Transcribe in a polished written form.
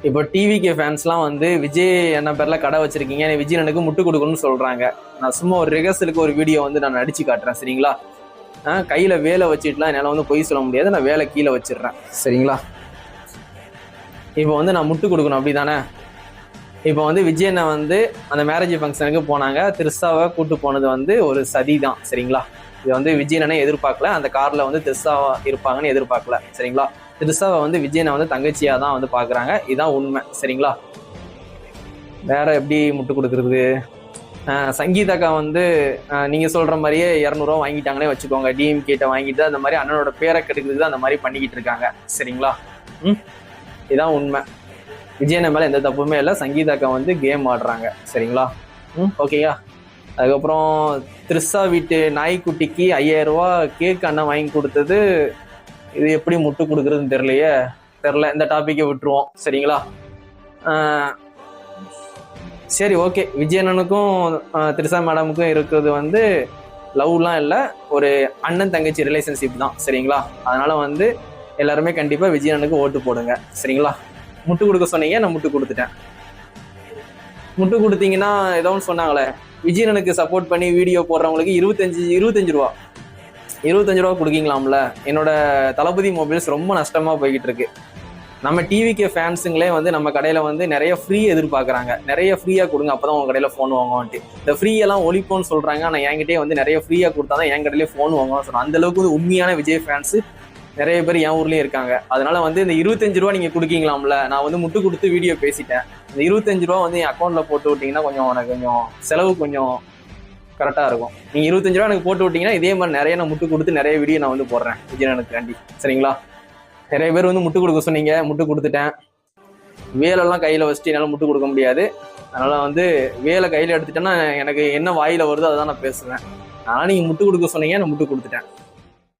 இப்போ டிவிகே ஃபேன்ஸ்லாம் வந்து விஜய் என்ன பேர்ல கடை வச்சிருக்கீங்க, விஜய் எனக்கு முட்டு கொடுக்கணும்னு சொல்றாங்க. நான் சும்மா ஒரு ரிஹர்சலுக்கு ஒரு வீடியோ வந்து நான் நடிச்சு காட்டுறேன், சரிங்களா? கையில வேலை வச்சுட்டுலாம் என்னால் வந்து பொய் சொல்ல முடியாது, நான் வேலை கீழே வச்சிடுறேன், சரிங்களா? இப்போ வந்து நான் முட்டு கொடுக்கணும், அப்படிதானே? இப்போ வந்து விஜயனை வந்து அந்த மேரேஜ் ஃபங்க்ஷனுக்கு போனாங்க, திரிஷாவை கூட்டு போனது வந்து ஒரு சதி தான், சரிங்களா? இது வந்து விஜயனை எதிர்பார்க்கல, அந்த கார்ல வந்து திரிஷாவா இருப்பாங்கன்னு எதிர்பார்க்கல, சரிங்களா? திரிஷாவை வந்து விஜயனை வந்து தங்கச்சியா தான் வந்து பாக்குறாங்க, இதுதான் உண்மை, சரிங்களா? வேற எப்படி முட்டு கொடுக்கறது? சங்கீதாக்கா வந்து நீங்க சொல்ற மாதிரியே 200 வாங்கிட்டாங்கன்னே வச்சுக்கோங்க, டிஎம்கேட்ட வாங்கிட்டு அந்த மாதிரி அண்ணனோட பேரை கெடுக்கிறது அந்த மாதிரி பண்ணிக்கிட்டு இருக்காங்க, சரிங்களா? இதுதான் உண்மை. விஜயனை மேல எந்த தப்புமே இல்லை, சங்கீதாக்கா வந்து கேம் ஆடுறாங்க, சரிங்களா? ஓகேயா? அதுக்கப்புறம் திரிஷா வீட்டு நாய்க்குட்டிக்கு 5000 ரூபாய் கேக் அண்ணன் வாங்கி கொடுத்தது, இது எப்படி முட்டு கொடுக்குறதுன்னு தெரில. இந்த டாபிக்கை விட்டுருவோம், சரிங்களா? சரி, ஓகே. விஜயண்ணனுக்கும் திரிஷா மேடமுக்கும் இருக்கிறது வந்து லவ்லாம் இல்லை, ஒரு அண்ணன் தங்கச்சி ரிலேஷன்ஷிப் தான், சரிங்களா? அதனால வந்து எல்லாருமே கண்டிப்பா விஜயண்ணனுக்கு ஓட்டு போடுங்க, சரிங்களா? முட்டு கொடுக்க சொன்னீங்க, நான் முட்டு கொடுத்துட்டேன். முட்டு கொடுத்தீங்கன்னா ஏதோ ஒன்று சொன்னாங்களே, விஜயண்ணனுக்கு சப்போர்ட் பண்ணி வீடியோ போடுறவங்களுக்கு 25 ரூபா கொடுக்கீங்களாம்ல. என்னோட தளபதி மொபைல்ஸ் ரொம்ப நஷ்டமா போய்கிட்டு இருக்கு. நம்ம டிவிகே ஃபேன்ஸுங்களே வந்து நம்ம கடையில வந்து நிறைய ஃப்ரீ எதிர்பார்க்குறாங்க, நிறைய ஃப்ரீயா கொடுங்க, அப்பதான் உங்க கடையில ஃபோன் வாங்குவான்ட்டு. இந்த ஃப்ரீ எல்லாம் ஒழிப்போன்னு சொல்றாங்க, ஆனால் என்கிட்டயே வந்து நிறைய ஃப்ரீயா கொடுத்தாதான் என் கடையிலே ஃபோன் வாங்குவான்னு சொல்றாங்க. அந்த அளவுக்கு வந்து உண்மையான விஜய் ஃபேன்ஸ் நிறைய பேர் என் ஊர்லயே இருக்காங்க. அதனால வந்து இந்த 25 ரூபா நீங்க கொடுக்கீங்களாம்ல, நான் வந்து முட்டு கொடுத்து வீடியோ பேசிட்டேன். இந்த 25 ரூபா வந்து என் அக்கௌண்ட்ல போட்டு விட்டீங்கன்னா கொஞ்சம் எனக்கு கொஞ்சம் செலவு கொஞ்சம் கரெக்டா இருக்கும். நீங்க 25 ரூபா எனக்கு போட்டு விட்டீங்கன்னா இதே மாதிரி நிறைய நான் முட்டு கொடுத்து நிறைய வீடியோ நான் வந்து போடுறேன் விஜயனுக்காண்டி, சரிங்களா? நிறைய பேர் வந்து முட்டு கொடுக்க சொன்னீங்க, முட்டு கொடுத்துட்டேன். வேலெல்லாம் கையில வச்சுட்டு என்னால் முட்டு கொடுக்க முடியாது. அதனால வந்து வேலை கையில எடுத்துட்டேன்னா எனக்கு என்ன வாயில வருதோ அதான் நான் பேசுவேன். அதனால நீங்க முட்டு கொடுக்க சொன்னீங்க, நான் முட்டு கொடுத்துட்டேன்.